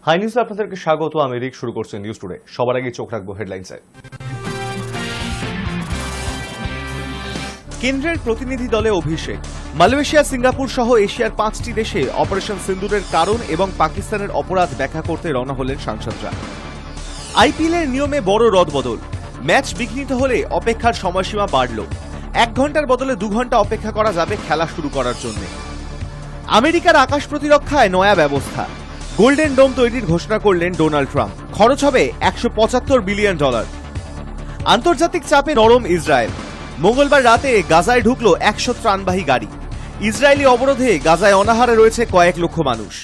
High নিউজে আপনাদেরকে স্বাগত। আমি রিক, শুরু করছি নিউজ টুডে। সবার আগে চোখ রাখবো হেডলাইনসে। কেন্দ্রের প্রতিনিধি দলে অভিষেক। মালয়েশিয়া, সিঙ্গাপুর সহ এশিয়ার 5টি দেশে অপারেশন সিন্দুরের কারণ এবং পাকিস্তানের অপরাধ দেখা করতে রওনা হলেন সাংসদরা। আইপিএলের নিয়মে বড় রদবদল। ম্যাচ বিঘ্নিত হলে অপেক্ষার সময়সীমা বাড়ল। 1 ঘন্টার বদলে 2 ঘন্টা অপেক্ষা করা যাবে খেলা শুরু করার জন্য। আমেরিকার আকাশ প্রতিরক্ষায় নয়া ব্যবস্থা। গোল্ডেন ডোম তৈরির ঘোষণা করলেন ডোনাল্ড ট্রাম্প। খরচ হবে $175 বিলিয়ন। আন্তর্জাতিক চাপে নরম ইসরায়েল। মঙ্গলবার রাতে গাজায় ঢুকলো 100 ত্রাণবাহী গাড়ি। ইসরায়েলি অবরোধে গাজায় অনাহারে রয়েছে কয়েক লক্ষ মানুষ।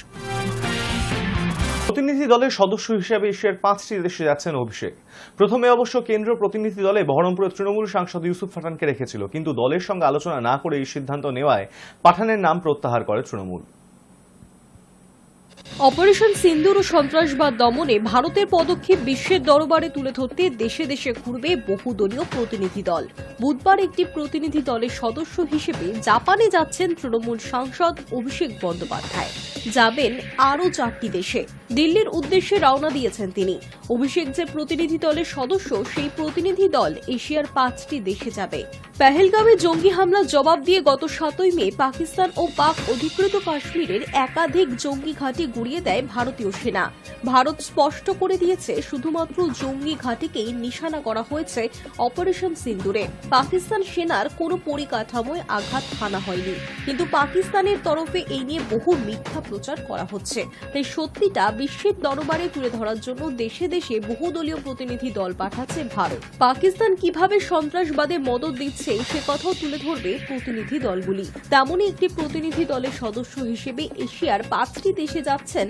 প্রতিনিধি দলের সদস্য হিসেবে এশিয়ার 5টি দেশে যাচ্ছেন অভিষেক। প্রথমে অবশ্য কেন্দ্রীয় প্রতিনিধি দলে বহরমপুরের তৃণমূল সাংসদ ইউসুফ পাঠানকে রেখেছিল, কিন্তু দলের সঙ্গে আলোচনা না করে এই সিদ্ধান্ত নেওয়ায় পাঠানের নাম প্রত্যাহার করে তৃণমূল। অপারেশন সিন্দুর ও সন্ত্রাসবাদ দমনে ভারতের পদক্ষেপ বিশ্বের দরবারে তুলে ধরতে দেশে দেশে ঘুরবে বহুদলীয় প্রতিনিধি দল। বুধবার একটি প্রতিনিধি দলের সদস্য হিসেবে জাপানে যাচ্ছেন তৃণমূল সাংসদ অভিষেক বন্দ্যোপাধ্যায়। যাবেন আরও 4টি দেশে। দিল্লির উদ্দেশ্যে রওনা দিয়েছেন তিনি। অভিষেক যে প্রতিনিধি দলের সদস্য, সেই প্রতিনিধি দল এশিয়ার 5টি দেশে যাবে। পেহেলগামে জঙ্গি হামলার জবাব দিয়ে গত 7ই মে পাকিস্তান ও পাক অধিকৃত কাশ্মীরের একাধিক জঙ্গি ঘাঁটি গুড়িয়ে দেয় ভারতীয় সেনা। ভারত স্পষ্ট করে দিয়েছে, শুধুমাত্র জঙ্গি ঘাঁটিকেই নিশানা করা হয়েছে অপারেশন সিন্দুরে। পাকিস্তান সেনার কোনো পরিকাঠামোয় আঘাত হানা হয়নি, কিন্তু পাকিস্তানের তরফে এই নিয়ে বহু মিথ্যা প্রচার করা হচ্ছে। তাই সত্যিটা বিশ্বের দরবারে তুলে ধরার জন্য দেশে দেশে বহুদলীয় প্রতিনিধি দল পাঠাচ্ছে ভারত। পাকিস্তান কিভাবে সন্ত্রাসবাদে মদদ দিচ্ছে সে কথাও তুলে ধরবে প্রতিনিধি দলগুলি। তেমনই একটি প্রতিনিধি দলের সদস্য হিসেবে এশিয়ার 5টি দেশে যাচ্ছেন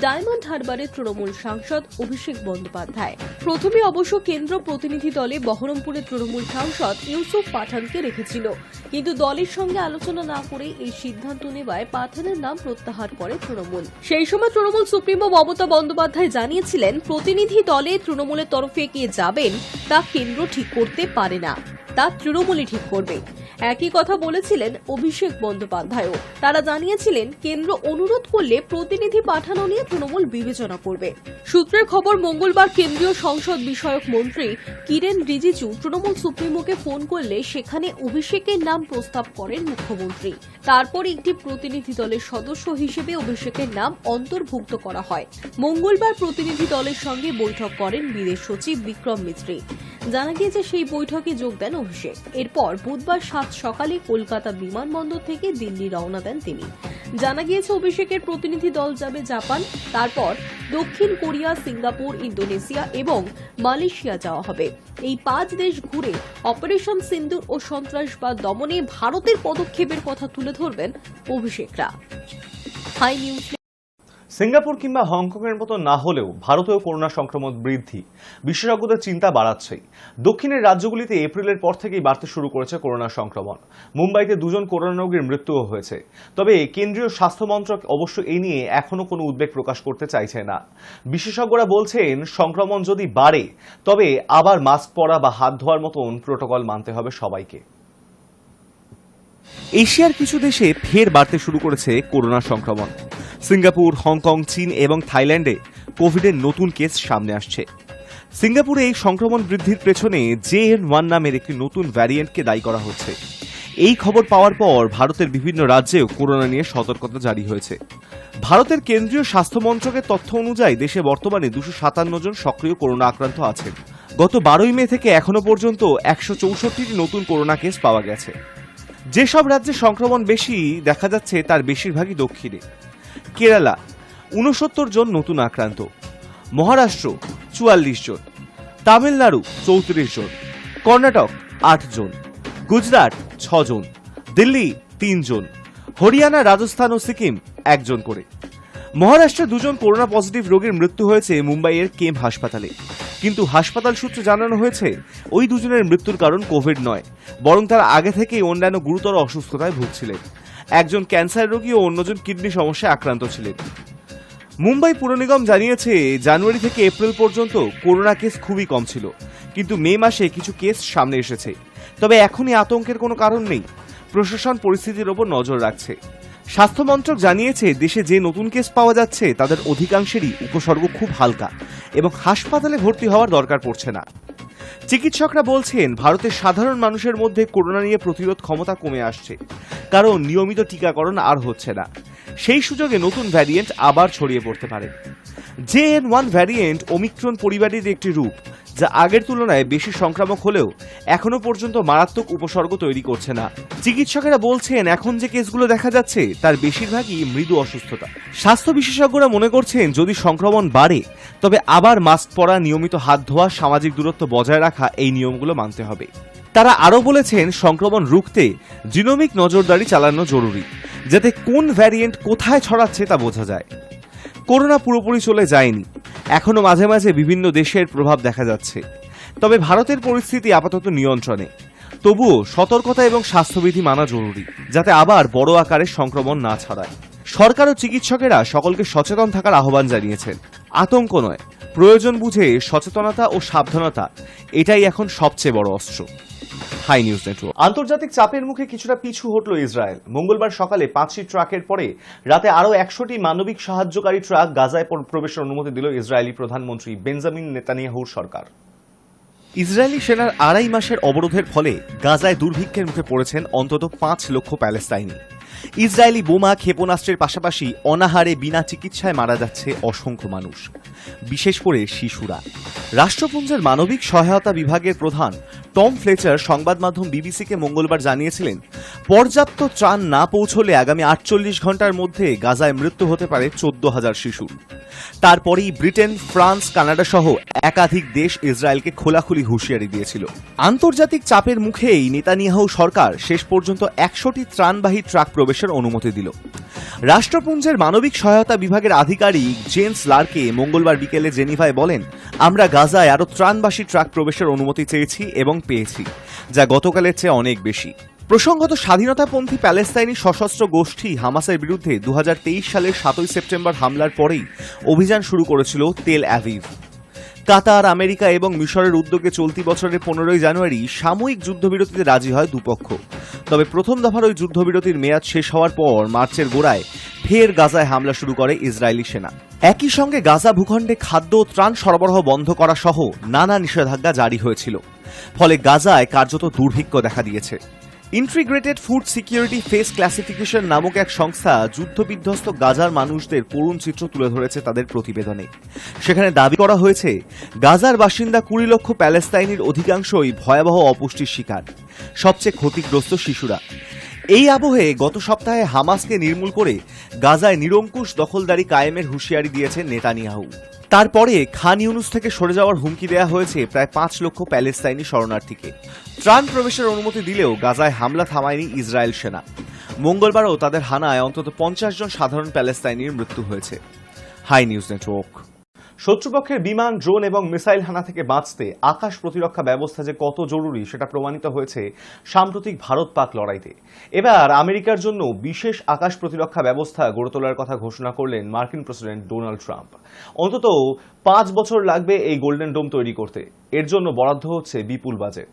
ডায়মন্ড হারবারের তৃণমূল সাংসদ অভিষেক বন্দ্যোপাধ্যায়। প্রথমে অবশ্য কেন্দ্র প্রতিনিধি দলে বহরমপুরের তৃণমূল সাংসদ ইউসুফ পাঠানকে রেখেছিল, কিন্তু দলের সঙ্গে আলোচনা না করে এই সিদ্ধান্ত নেওয়ায় পাঠানের নাম প্রত্যাহার করে তৃণমূল। সেই সময় তৃণমূল সুপ্রিমো মমতা বন্দ্যোপাধ্যায় জানিয়েছিলেন, প্রতিনিধি দলে তৃণমূলের তরফে কে যাবেন তা কেন্দ্র ঠিক করতে পারে না, তা তৃণমূলই ঠিক করবে। একই কথা বলেছিলেন অভিষেক বন্দ্যোপাধ্যায়ও। তারা জানিয়েছিলেন, কেন্দ্র অনুরোধ করলে প্রতিনিধি পাঠানো নিয়ে তৃণমূল বিবেচনা করবে। সূত্রের খবর, মঙ্গলবার কেন্দ্রীয় সংসদ বিষয়ক মন্ত্রী কিরেন রিজিজু তৃণমূল সুপ্রিমোকে ফোন করলে সেখানে অভিষেকের নাম প্রস্তাব করেন মুখ্যমন্ত্রী। তারপর একটি প্রতিনিধি দলের সদস্য হিসেবে অভিষেকের নাম অন্তর্ভুক্ত করা হয়। মঙ্গলবার প্রতিনিধি দলের সঙ্গে বৈঠক করেন বিদেশ সচিব বিক্রম মিস্ত্রি। জানা গিয়েছে, সেই বৈঠকে যোগ দেন অভিষেক। এরপর বুধবার 7 সকালে কলকাতা বিমানবন্দর থেকে দিল্লি রওনা দেন তিনি। জানা গিয়েছে, অভিষেকের প্রতিনিধি দল যাবে জাপান, তারপর দক্ষিণ কোরিয়া, সিঙ্গাপুর, ইন্দোনেশিয়া এবং মালয়েশিয়া যাওয়া হবে। এই 5 দেশ ঘুরে অপারেশন সিন্দুর ও সন্ত্রাসবাদ দমনে ভারতের পদক্ষেপের কথা তুলে ধরবেন অভিষেকরা। High news. সিঙ্গাপুর কিংবা হংকংয়ের মতো না হলেও ভারতেও করোনা সংক্রমণ বৃদ্ধি বিশেষজ্ঞদের চিন্তা বাড়াচ্ছেই। দক্ষিণের রাজ্যগুলিতে এপ্রিলের পর থেকেই বাড়তে শুরু করেছে করোনা সংক্রমণ। মুম্বাইতে 2 জন করোনা রোগীর মৃত্যুও হয়েছে। তবে কেন্দ্রীয় স্বাস্থ্য মন্ত্রক অবশ্য এই নিয়ে এখনো কোনো উদ্বেগ প্রকাশ করতে চাইছে না। বিশেষজ্ঞরা বলছেন, সংক্রমণ যদি বাড়ে তবে আবার মাস্ক পরা বা হাত ধোয়ার মতন প্রোটোকল মানতে হবে সবাইকে। এশিয়ার কিছু দেশে ফের বাড়তে শুরু করেছে করোনা সংক্রমণ। সিঙ্গাপুর, হংকং, চীন এবং থাইল্যান্ডে কোভিডের নতুন কেস সামনে আসছে। সিঙ্গাপুরে এই সংক্রমণ বৃদ্ধির পেছনে JN.1 নামের একটি নতুন ভ্যারিয়েন্টকে দায়ী করা হচ্ছে। এই খবর পাওয়ার পর ভারতের বিভিন্ন রাজ্যেও করোনা নিয়ে সতর্কতা জারি হয়েছে। ভারতের কেন্দ্রীয় স্বাস্থ্য মন্ত্রকের তথ্য অনুযায়ী দেশে বর্তমানে 257 জন সক্রিয় করোনা আক্রান্ত আছেন। গত 12ই মে থেকে এখনো পর্যন্ত 164টি নতুন করোনা কেস পাওয়া গেছে। যেসব রাজ্যে সংক্রমণ বেশি দেখা যাচ্ছে তার বেশিরভাগই দক্ষিণে। কেরালা 69 জন নতুন আক্রান্ত, মহারাষ্ট্র 44 জন, তামিলনাড়ু 34 জন, কর্ণাটক 8 জন, গুজরাট 6 জন, দিল্লি 3 জন, হরিয়ানা, রাজস্থান ও সিকিম 1 জন করে। মহারাষ্ট্রে 2 জন করোনা পজিটিভ রোগীর মৃত্যু হয়েছে মুম্বাইয়ের কেম হাসপাতালে, কিন্তু হাসপাতাল সূত্রে জানানো হয়েছে ওই 2 জনের মৃত্যুর কারণ কোভিড নয়, বরং তারা আগে থেকেই অন্যান্য গুরুতর অসুস্থতায় ভুগছিলেন। একজন ক্যান্সার রোগী ও অন্যজন কিডনি সমস্যায় আক্রান্ত ছিলেন। মুম্বাই পুর নিগম জানিয়েছে, জানুয়ারি থেকে এপ্রিল পর্যন্ত করোনা কেস খুবই কম ছিল, কিন্তু মে মাসে কিছু কেস সামনে এসেছে। তবে এখনই আতঙ্কের কোনো কারণ নেই। প্রশাসন পরিস্থিতির ওপর নজর রাখছে। স্বাস্থ্য মন্ত্রক জানিয়েছে দেশে যে নতুন কেস পাওয়া যাচ্ছে তাদের অধিকাংশেরই উপসর্গ খুব হালকা এবং হাসপাতালে ভর্তি হওয়ার দরকার পড়ছে না। চিকিৎসকরা বলছেন ভারতের সাধারণ মানুষের মধ্যে করোনা নিয়ে প্রতিরোধ ক্ষমতা কমে আসছে, কারণ নিয়মিত টিকাকরণ আর হচ্ছে না। সেই সুযোগে নতুন ভ্যারিয়েন্ট আবার ছড়িয়ে পড়তে পারে। JN.1 ভ্যারিয়েন্ট ওমিক্রন পরিবারের একটি রূপ, যা আগের তুলনায় বেশি সংক্রামক হলেও এখনো পর্যন্ত মারাত্মক উপসর্গ তৈরি করছে না। চিকিৎসকেরা বলছেন এখন যে কেসগুলো দেখা যাচ্ছে তার বেশিরভাগই মৃদু অসুস্থতা। স্বাস্থ্য বিশেষজ্ঞরা মনে করছেন যদি সংক্রমণ বাড়ে তবে আবার মাস্ক পরা, নিয়মিত হাত ধোয়া, সামাজিক দূরত্ব বজায় রাখা এই নিয়মগুলো মানতে হবে। তারা আরও বলেছেন সংক্রমণ রুখতে জিনোমিক নজরদারি চালানো জরুরি, যাতে কোন ভ্যারিয়েন্ট কোথায় ছড়াচ্ছে তা বোঝা যায়। করোনা পুরোপুরি চলে যায়নি, এখনো মাঝে মাঝে বিভিন্ন দেশের প্রভাব দেখা যাচ্ছে। তবে ভারতের পরিস্থিতি আপাতত নিয়ন্ত্রণে। তবুও সতর্কতা এবং স্বাস্থ্যবিধি মানা জরুরি, যাতে আবার বড় আকারে সংক্রমণ না ছড়ায়। সরকার ও চিকিৎসকেরা সকলকে সচেতন থাকার আহ্বান জানিয়েছেন। আতঙ্ক নয়, প্রয়োজন বুঝে সচেতনতা ও সাবধানতা, এটাই এখন সবচেয়ে বড় অস্ত্র। High news network. আন্তর্জাতিক চাপের মুখে কিছুটা পিছু হটল ইসরায়েল। মঙ্গলবার সকালে 5টি ট্রাকের পরে রাতে আরও 100টি মানবিক সাহায্যকারী ট্রাক গাজায় প্রবেশের অনুমতি দিল ইসরায়েলি প্রধানমন্ত্রী বেঞ্জামিন নেতানিয়াহুর সরকার। ইসরায়েলি সেনার 2.5 মাসের অবরোধের ফলে গাজায় দুর্ভিক্ষের মুখে পড়েছেন অন্তত 5 লক্ষ প্যালেস্তাইনি। ইসরায়েলি বোমা, ক্ষেপণাস্ত্রের পাশাপাশি অনাহারে বিনা চিকিৎসায় মারা যাচ্ছে অসংখ্য মানুষ, বিশেষ করে শিশুরা। রাষ্ট্রপুঞ্জের মানবিক সহায়তা বিভাগের প্রধান টম ফ্লেচার সংবাদ মাধ্যম বিবিসিকে মঙ্গলবার জানিয়েছিলেন, পর্যাপ্ত ত্রাণ না পৌঁছলে আগামী 48 ঘন্টার মধ্যে গাজায় মৃত্যু হতে পারে 14,000 শিশুর। তারপরেই ব্রিটেন, ফ্রান্স, কানাডা সহ একাধিক দেশ ইসরায়েলকে খোলাখুলি হুঁশিয়ারি দিয়েছিল। আন্তর্জাতিক চাপের মুখেই নেতানিয়াহু সরকার শেষ পর্যন্ত 100টি ত্রাণবাহী ট্রাক প্রবেশের অনুমতি দিল। রাষ্ট্রপুঞ্জের মানবিক সহায়তা বিভাগের আধিকারিক জেমস লার্কে মঙ্গলবার বিকেলে জেনিভায় বলেন, আমরা গাজায় আরও ত্রাণবাহী ট্রাক প্রবেশের অনুমতি চেয়েছি এবং পেয়েছি, যা গতকালের চেয়ে অনেক বেশি। প্রসঙ্গত, স্বাধীনতাপন্থী প্যালেস্তাইনি সশস্ত্র গোষ্ঠী হামাসের বিরুদ্ধে 2023 সালের 7 সেপ্টেম্বর হামলার পরেই অভিযান শুরু করেছিল তেল আভিভ। কাতার, আমেরিকা এবং মিশরের উদ্যোগে চলতি বছরের 15 জানুয়ারি সাময়িক যুদ্ধবিরতিতে রাজি হয় দুপক্ষ। তবে প্রথম দফার ওই যুদ্ধবিরতির মেয়াদ শেষ হওয়ার পর মার্চের গোড়ায় ফের গাজায় হামলা শুরু করে ইসরায়েলি সেনা। একই সঙ্গে গাজা ভূখণ্ডে খাদ্য ও ত্রাণ সরবরাহ বন্ধ করা সহ নানা নিষেধাজ্ঞা জারি হয়েছিল। ফলে গাজায় কার্যত দুর্ভিক্ষ দেখা দিয়েছে। Integrated food security face classification নামক এক সংস্থা যুদ্ধবিধ্বস্ত গাজার মানুষদের করুণ চিত্র তুলে ধরেছে তাদের প্রতিবেদনে। সেখানে দাবি করা হয়েছে, গাজার বাসিন্দা 20 লক্ষ প্যালেস্তাইনির অধিকাংশই ভয়াবহ অপুষ্টির শিকার, সবচেয়ে ক্ষতিগ্রস্ত শিশুরা। এই আবহে গত সপ্তাহে হামাসকে নির্মূল করে গাজায় নিরঙ্কুশ দখলদারি কায়েমের হুঁশিয়ারি দিয়েছেন নেতানিয়াহু। তারপরে খান ইউনুস থেকে সরে যাওয়ার হুমকি দেওয়া হয়েছে প্রায় 5 লক্ষ প্যালেস্তাইনি শরণার্থীকে। ত্রাণ প্রবেশের অনুমতি দিলেও গাজায় হামলা থামায়নি ইসরায়েল সেনা। মঙ্গলবারও তাদের হানায় অন্তত 50 জন সাধারণ প্যালেস্তাইনির মৃত্যু হয়েছে। Hi news Network. শত্রুপক্ষের বিমান, ড্রোন এবং মিসাইল হানা থেকে বাঁচতে আকাশ প্রতিরক্ষা ব্যবস্থা যে কত জরুরি সেটা প্রমাণিত হয়েছে সাম্প্রতিক ভারত-পাক লড়াইতে। এবার আমেরিকার জন্য বিশেষ আকাশ প্রতিরক্ষা ব্যবস্থা গড়ে তোলার কথা ঘোষণা করলেন মার্কিন প্রেসিডেন্ট ডোনাল্ড ট্রাম্প। অন্তত 5 বছর লাগবে এই গোল্ডেন ডোম তৈরি করতে। এর জন্য বরাদ্দ হচ্ছে বিপুল বাজেট।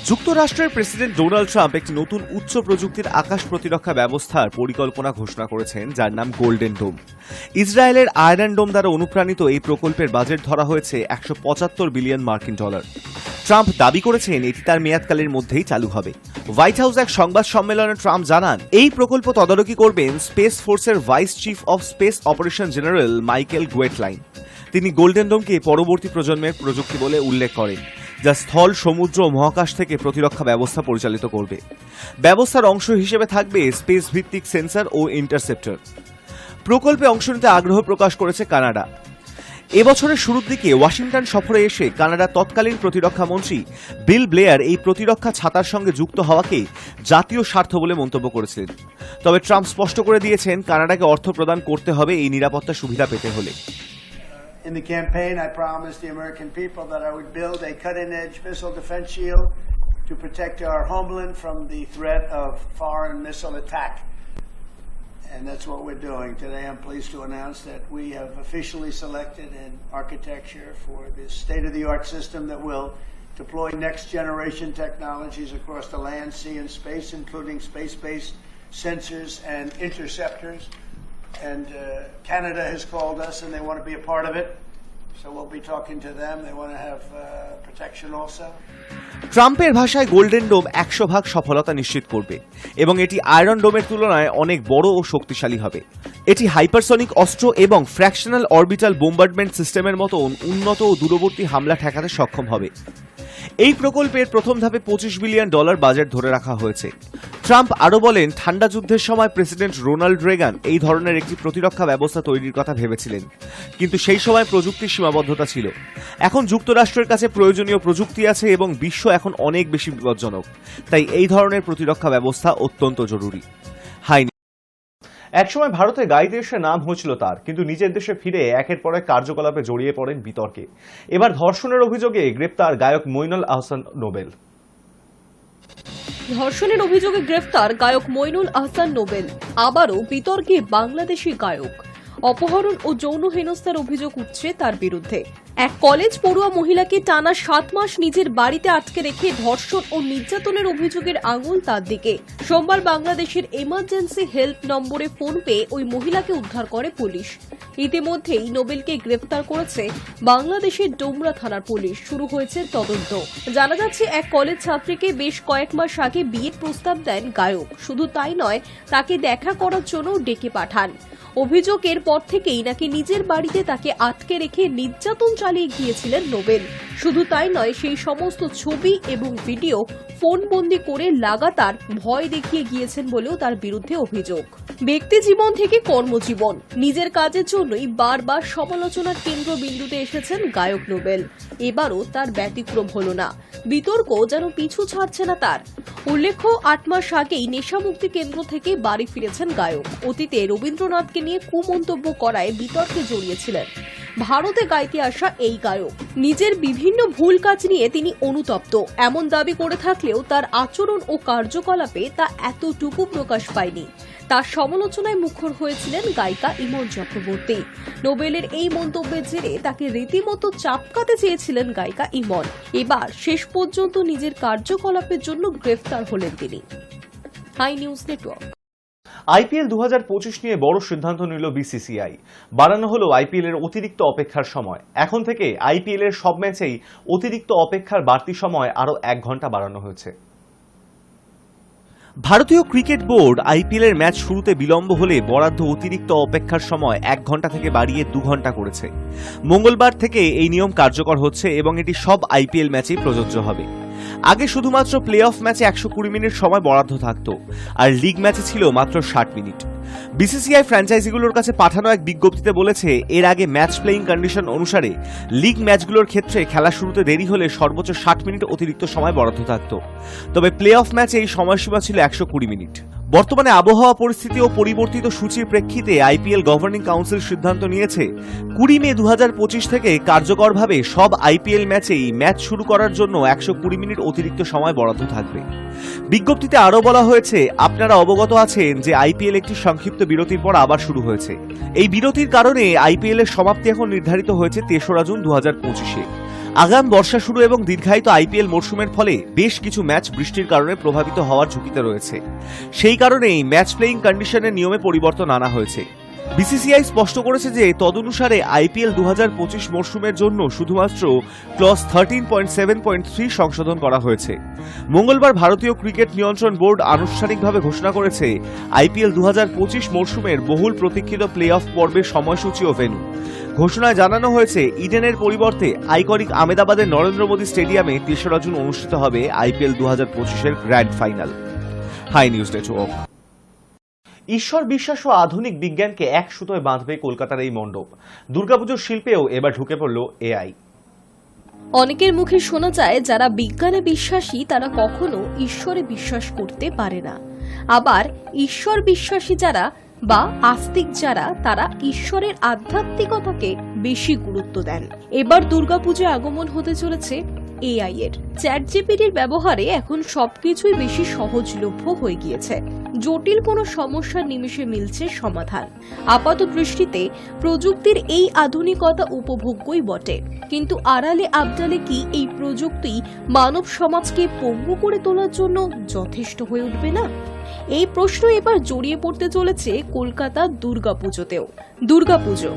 যুক্তরাষ্ট্রের প্রেসিডেন্ট ডোনাল্ড ট্রাম্প একটি নতুন উচ্চ প্রযুক্তির আকাশ প্রতিরক্ষা ব্যবস্থার পরিকল্পনা ঘোষণা করেছেন, যার নাম গোল্ডেন ডোম। ইসরায়েলের আয়রন ডোম দ্বারা অনুপ্রাণিত এই প্রকল্পের বাজেট ধরা হয়েছে $175 বিলিয়ন। ট্রাম্প দাবি করেছেন এটি তার মেয়াদকালের মধ্যেই চালু হবে। হোয়াইট হাউস এক সংবাদ সম্মেলনে ট্রাম্প জানান, এই প্রকল্প তদারকি করবেন স্পেস ফোর্সের vice chief of space operation general Michael Guetlein. তিনি গোল্ডেন ডোমকে পরবর্তী প্রজন্মের প্রযুক্তি বলে উল্লেখ করেন, যা স্থল, সমুদ্র ও মহাকাশ থেকে প্রতিরক্ষা ব্যবস্থা পরিচালিত করবে। ব্যবস্থার অংশ হিসেবে থাকবে স্পেস ভিত্তিক সেন্সর ও ইন্টারসেপ্টর। প্রকল্পে অংশ নিতে আগ্রহ প্রকাশ করেছে কানাডা। এবছরের শুরুর দিকে ওয়াশিংটন সফরে এসে কানাডার তৎকালীন প্রতিরক্ষা মন্ত্রী বিল ব্লেয়ার এই প্রতিরক্ষা ছাতার সঙ্গে যুক্ত হওয়াকে জাতীয় স্বার্থ বলে মন্তব্য করেছিলেন। তবে ট্রাম্প স্পষ্ট করে দিয়েছেন, কানাডাকে অর্থ প্রদান করতে হবে এই নিরাপত্তা সুবিধা পেতে হলে। In the campaign, I promised the American people that I would build a cutting-edge missile defense shield to protect our homeland from the threat of foreign missile attack. And that's what we're doing. Today, I'm pleased to announce that we have officially selected an architecture for this state-of-the-art system that will deploy next-generation technologies across the land, sea, and space, including space-based sensors and interceptors. And Canada has called us and they want to be a part of it. So we'll be talking to them. They want to have protection also. ট্রাম্পের ভাষায় golden ডোম 100% সফলতা নিশ্চিত করবে এবং এটি iron ডোমের তুলনায় অনেক বড় ও শক্তিশালী হবে। এটি হাইপারসনিক অস্ত্র এবং ফ্র্যাকশনাল অরবিটাল বোম্বার্ডমেন্ট সিস্টেমের মতো উন্নত ও দূরবর্তী হামলা ঠেকাতে সক্ষম হবে। এই প্রকল্পের প্রথম ধাপে $25 বিলিয়ন বাজেট ধরে রাখা হয়েছে। ট্রাম্প আরও বলেন, ঠান্ডা যুদ্ধের সময় প্রেসিডেন্ট রোনাল্ড রেগান এই ধরনের একটি প্রতিরক্ষা ব্যবস্থা তৈরির কথা ভেবেছিলেন, কিন্তু সেই সময় প্রযুক্তির সীমাবদ্ধতা ছিল। এখন যুক্তরাষ্ট্রের কাছে প্রয়োজনীয় প্রযুক্তি আছে এবং বিশ্ব এখন অনেক বেশি বিপজ্জনক, তাই এই ধরনের প্রতিরক্ষা ব্যবস্থা অত্যন্ত জরুরি। একসময় ভারতে গাইতে এসে নাম হয়েছিল তার, কিন্তু নিজের দেশে ফিরে একের পর এক কার্যকলাপে জড়িয়ে পড়েন বিতর্কে। এবার ধর্ষণের অভিযোগে গ্রেপ্তার গায়ক মইনুল আহসান নোবেল। ধর্ষণের অভিযোগে গ্রেফতার গায়ক মইনুল আহসান নোবেল। আবারও বিতর্কে বাংলাদেশি গায়ক। অপহরণ ও যৌন হেনস্থার অভিযোগ উঠছে তার বিরুদ্ধে। এক কলেজ পড়ুয়া মহিলাকে টানা 7 মাস নিজের বাড়িতে আটকে রেখে ধর্ষণ ও নির্যাতনের অভিযোগের আঙুল তার দিকে। সোমবার বাংলাদেশের এমার্জেন্সি হেল্প নম্বরে ফোন পেয়ে ওই মহিলাকে উদ্ধার করে পুলিশ। ইতিমধ্যেই নোবেলকে গ্রেফতার করেছে বাংলাদেশের ডোমরা থানার পুলিশ। শুরু হয়েছে তদন্ত। জানা যাচ্ছে, এক কলেজ ছাত্রীকে বেশ কয়েক মাস আগে বিয়ের প্রস্তাব দেন গায়ক। শুধু তাই নয়, তাকে দেখা করার জন্য ডেকে পাঠান। অভিযোগের পর থেকেই নাকি নিজের বাড়িতে তাকে আটকে রেখে নির্যাতন চালিয়ে গিয়েছিলেন নোবেল। শুধু তাই নয়, সেই সমস্ত ছবি এবং ভিডিও ফোনবন্দি করে লাগাতার ভয় দেখিয়ে গিয়েছেন বলেও তার বিরুদ্ধে অভিযোগ। ব্যক্তি জীবন থেকে কর্মজীবন, নিজের কাজের জন্যই বারবার সমালোচনার কেন্দ্রবিন্দুতে এসেছেন গায়ক নোবেল। এবারও তার ব্যতিক্রম হলো না। বিতর্ক যেন পিছু ছাড়ছে না তার। উল্লেখ্য, 8 মাস আগেই নেশামুক্তি কেন্দ্র থেকে বাড়ি ফিরেছেন গায়ক। অতীতে রবীন্দ্রনাথকে নিয়ে কুমন্তব্য করায় বিতর্কে জড়িয়েছিলেন। ভারতে গাইতে আসা এই গায়ক নিজের বিভিন্ন ভুল কাজ নিয়ে তিনি অনুতপ্ত এমন দাবি করে থাকলেও তার আচরণ ও কার্যকলাপে তা এতটুকু প্রকাশ পায়নি। তার সমালোচনায় মুখর হয়েছিলেন গায়িকা ইমন চক্রবর্তী। নোবেলের এই মন্তব্যের জেরে তাকে রীতিমতো চাপকাতে চেয়েছিলেন গায়িকা ইমন। এবার শেষ পর্যন্ত নিজের কার্যকলাপের জন্য গ্রেফতার হলেন তিনি। High news network. আইপিএল 2025 নিয়ে বড় সিদ্ধান্ত নিল বিসিসিআই। বাড়ানো হলো আইপিএল এর অতিরিক্ত অপেক্ষার সময়। এখন থেকে আইপিএল এর সব ম্যাচেই অতিরিক্ত অপেক্ষার বাড়তি সময় আরও 1 ঘন্টা বাড়ানো হয়েছে। ভারতীয় ক্রিকেট বোর্ড আইপিএল এর ম্যাচ শুরুতে বিলম্ব হলে বরাদ্দ অতিরিক্ত অপেক্ষার সময় 1 ঘন্টা থেকে বাড়িয়ে 2 ঘন্টা করেছে। মঙ্গলবার থেকে এই নিয়ম কার্যকর হচ্ছে এবং এটি সব আইপিএল ম্যাচেই প্রযোজ্য হবে। আগে শুধুমাত্র প্লে অফ ম্যাচে 120 মিনিট সময় বরাদ্দ থাকত, আর লিগ ম্যাচে ছিল মাত্র 60 মিনিট। বিসিসিআই ফ্র্যাঞ্চাইজিগুলোর কাছে পাঠানো এক বিজ্ঞপ্তিতে বলেছে, এর আগে ম্যাচ প্লেইং কন্ডিশন অনুসারে লিগ ম্যাচগুলোর ক্ষেত্রে খেলা শুরুতে দেরি হলে সর্বোচ্চ 60 মিনিট অতিরিক্ত সময় বরাদ্দ থাকত। তবে প্লে অফ ম্যাচে এই সময়সীমা ছিল 120 মিনিট। বর্তমানে আবহাওয়া পরিস্থিতি ও পরিবর্তিত সূচির প্রেক্ষিতে আইপিএল গভর্নিং কাউন্সিল সিদ্ধান্ত নিয়েছে 20 মে 2025 থেকে কার্যকরভাবে সব আইপিএল ম্যাচেই ম্যাচ শুরু করার জন্য 120 মিনিট অতিরিক্ত সময় বরাদ্দ থাকবে। বিজ্ঞপ্তিতে আরও বলা হয়েছে, আপনারা অবগত আছেন যে আইপিএল একটি সংক্ষিপ্ত বিরতির পর আবার শুরু হয়েছে। এই বিরতির কারণে আইপিএল এর সমাপ্তি এখন নির্ধারিত হয়েছে 3রা জুন 2025-এ। আগাম বর্ষা শুরু এবং দীর্ঘায়িত আইপিএল মরশুমের ফলে বেশ কিছু ম্যাচ বৃষ্টির কারণে প্রভাবিত হওয়ার ঝুঁকিতে রয়েছে। সেই কারণেই ম্যাচ প্লেইং কন্ডিশনের নিয়মে পরিবর্তন আনা হয়েছে। বিসিসিআই স্পষ্ট করেছে যে তদনুসারে আইপিএল 2025 মরশুমের জন্য শুধুমাত্র ক্লজ 13.7.3 সংশোধন করা হয়েছে। মঙ্গলবার ভারতীয় ক্রিকেট নিয়ন্ত্রণ বোর্ড আনুষ্ঠানিকভাবে ঘোষণা করেছে আইপিএল 2025 মরশুমের বহুল প্রতীক্ষিত প্লে অফ পর্বের সময়সূচি ও ভেন্যু। ঘোষণায় জানানো হয়েছে, ইডেনের পরিবর্তে আইকনিক আহমেদাবাদের নরেন্দ্র মোদী স্টেডিয়ামে 3রা জুন অনুষ্ঠিত হবে আইপিএল 2025-এর grand final. Hi news Network. ঈশ্বর বিশ্বাস ও আধুনিক বিজ্ঞানকে এক সুতোয় বাঁধবে কলকাতার এই মণ্ডপ। দুর্গাপুজোর শিল্পেও এবার ঢুকে পড়ল এআই। অনেকের মুখে শোনা যায়, যারা বিজ্ঞানে বিশ্বাসী তারা কখনো ঈশ্বরে বিশ্বাস করতে পারে না। আবার ঈশ্বর বিশ্বাসী যারা বা আস্তিক যারা, তারা ঈশ্বরের আধ্যাত্মিকতাকে বেশি গুরুত্ব দেন। এবার দুর্গাপূজায় আগমন হতে চলেছে এআই এর। চ্যাটজিপিটির ব্যবহারে এখন সবকিছুই বেশি সহজলভ্য হয়ে গিয়েছে। জটিল কোনো সমস্যার নিমেষে মিলছে সমাধান। আপাত দৃষ্টিতে প্রযুক্তির এই আধুনিকতা উপভোগ্যই বটে, কিন্তু আড়ালে আবডালে কি এই প্রযুক্তি মানব সমাজকে পঙ্গু করে তোলার জন্য যথেষ্ট হয়ে উঠবে না? এই প্রশ্ন এবার জড়িয়ে পড়তে চলেছে কলকাতা দুর্গাপুজোতেও। দুর্গাপুজো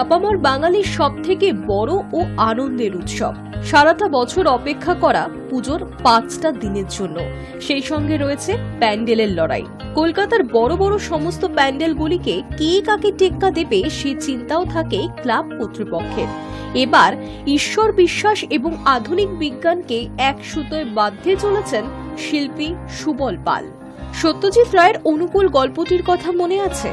আপামর বাঙালির সব থেকে বড় ও আনন্দের উৎসব। সারাটা বছর অপেক্ষা করা পুজোর 5টা দিনের জন্য। সেই সঙ্গে রয়েছে প্যান্ডেলের লড়াই। কলকাতার বড় বড় সমস্ত প্যান্ডেলগুলিকে কে কাকে টেক্কা দেবে সে চিন্তাও থাকে ক্লাব কর্তৃপক্ষের। এবার ঈশ্বর বিশ্বাস এবং আধুনিক বিজ্ঞানকে এক সুতোয় বাঁধতে চলেছেন শিল্পী সুবল পাল। সত্যজিৎ রায়ের অনুকূল গল্পটির কথা মনে আছে,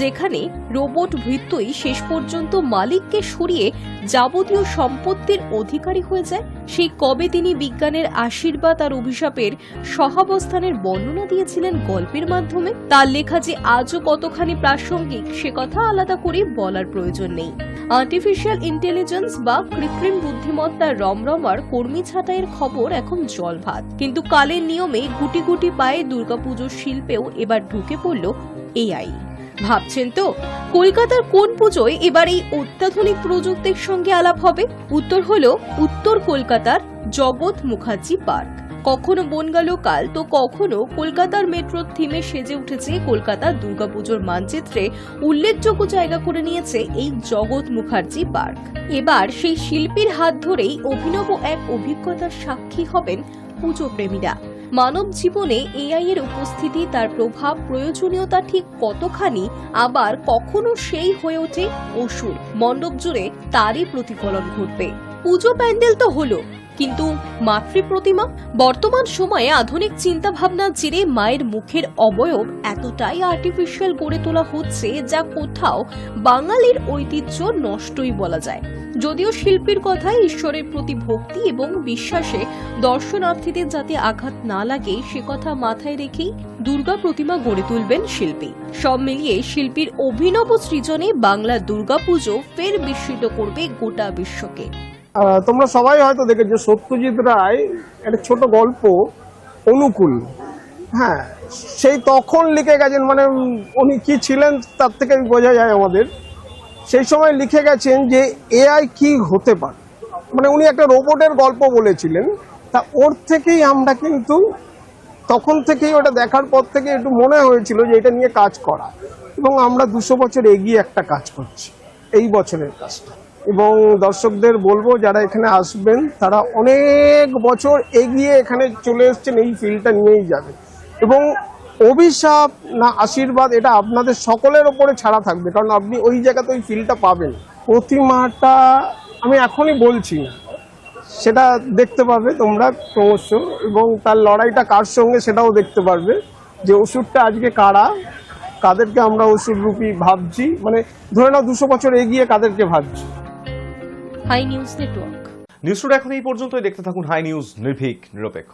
যেখানে রোবট ভৃত্যই শেষ পর্যন্ত মালিককে সরিয়ে যাবতীয় সম্পত্তির অধিকারী হয়ে যায়। সেই কবে তিনি বিজ্ঞানের আশীর্বাদ আর অভিশাপের সহাবস্থানের বর্ণনা দিয়েছিলেন গল্পের মাধ্যমে। তার লেখা যে আজও কতখানি প্রাসঙ্গিক সে কথা আলাদা করে বলার প্রয়োজন নেই। আর্টিফিশিয়াল ইন্টেলিজেন্স বা কৃত্রিম বুদ্ধিমত্তার রমরমার কর্মী ছাঁটাইয়ের খবর এখন জলভাত, কিন্তু কালের নিয়মে গুটি গুটি পায়ে দুর্গাপুজোর শিল্পেও এবার ঢুকে পড়ল এআই। ভাবছেন তো কলকাতার কোন পুজোয় এবার এই অত্যাধুনিক প্রযুক্তির সঙ্গে আলাপ হবে? উত্তর হলো উত্তর কলকাতার জগৎ মুখার্জি পার্ক। কখনো বনগা লোকাল তো কখনো কলকাতার মেট্রোর থিমে সেজে উঠেছে কলকাতার দুর্গাপুজোর মানচিত্রে উল্লেখযোগ্য জায়গা করে নিয়েছে এই জগৎ মুখার্জি পার্ক। এবার সেই শিল্পীর হাত ধরেই অভিনব এক অভিজ্ঞতার সাক্ষী হবেন পুজো প্রেমীরা। মানব জীবনে এআই এর উপস্থিতি, তার প্রভাব, প্রয়োজনীয়তা ঠিক কতখানি, আবার কখনো সেই হয়ে ওঠে অসুর। মণ্ডপ জুড়ে তারই প্রতিফলন ঘটবে। পুজো প্যান্ডেল তো হলো, কিন্তু মাতৃ প্রতিমা? বর্তমান সময়ে আধুনিক চিন্তা ভাবনার জেরে মায়ের মুখের অবয়ব এতটাই আর্টিফিশিয়াল গড়ে তোলা হচ্ছে যা কোথাও বাঙালির ঐতিহ্য নষ্টই বলা যায়। যদিও শিল্পীর কথায় ঈশ্বরের প্রতি ভক্তি এবং বিশ্বাসে দর্শনার্থীদের যাতে আঘাত না লাগে সে কথা মাথায় রেখেই দুর্গা প্রতিমা গড়ে তুলবেন শিল্পী। সব মিলিয়ে শিল্পীর অভিনব সৃজনে বাংলা দুর্গাপুজো ফের বিস্মিত করবে গোটা বিশ্বকে। তোমরা সবাই হয়তো দেখেছো সত্যজিৎ রায় একটা ছোট গল্প অনুকূল, হ্যাঁ সেই তখন লিখে গেছেন, মানে উনি কি ছিলেন তার থেকে বোঝা যায় আমাদের। সেই সময় লিখে গেছেন যে এআই কি হতে পারে, মানে উনি একটা রোবটের গল্প বলেছিলেন। তা ওর থেকেই আমরা কিন্তু তখন থেকেই ওটা দেখার পর থেকে একটু মনে হয়েছিল যে এটা নিয়ে কাজ করা, এবং আমরা 200 বছর এগিয়ে একটা কাজ করছি এই বছরের কাজটা। এবং দর্শকদের বলবো যারা এখানে আসবেন তারা অনেক বছর এগিয়ে এখানে চলে এসছেন, এই ফিল্ডটা নিয়েই যাবে। এবং অভিশাপ না আশীর্বাদ এটা আপনাদের সকলের ওপরে ছাড়া থাকবে, কারণ আপনি ওই জায়গাতে ওই ফিলটা পাবেন। প্রতিমাটা আমি এখনই বলছি না, সেটা দেখতে পাবে তোমরা ক্রমশ, এবং তার লড়াইটা কার সঙ্গে সেটাও দেখতে পারবে, যে অসুরটা আজকে কারা, কাদেরকে আমরা অসুর রূপী ভাবছি, মানে ধরে নাও 200 বছর এগিয়ে কাদেরকে ভাবছি। High news network news today এখন এই পর্যন্তই। দেখতে থাকুন হাই নিউজ, নির্ভীক নিরপেক্ষ।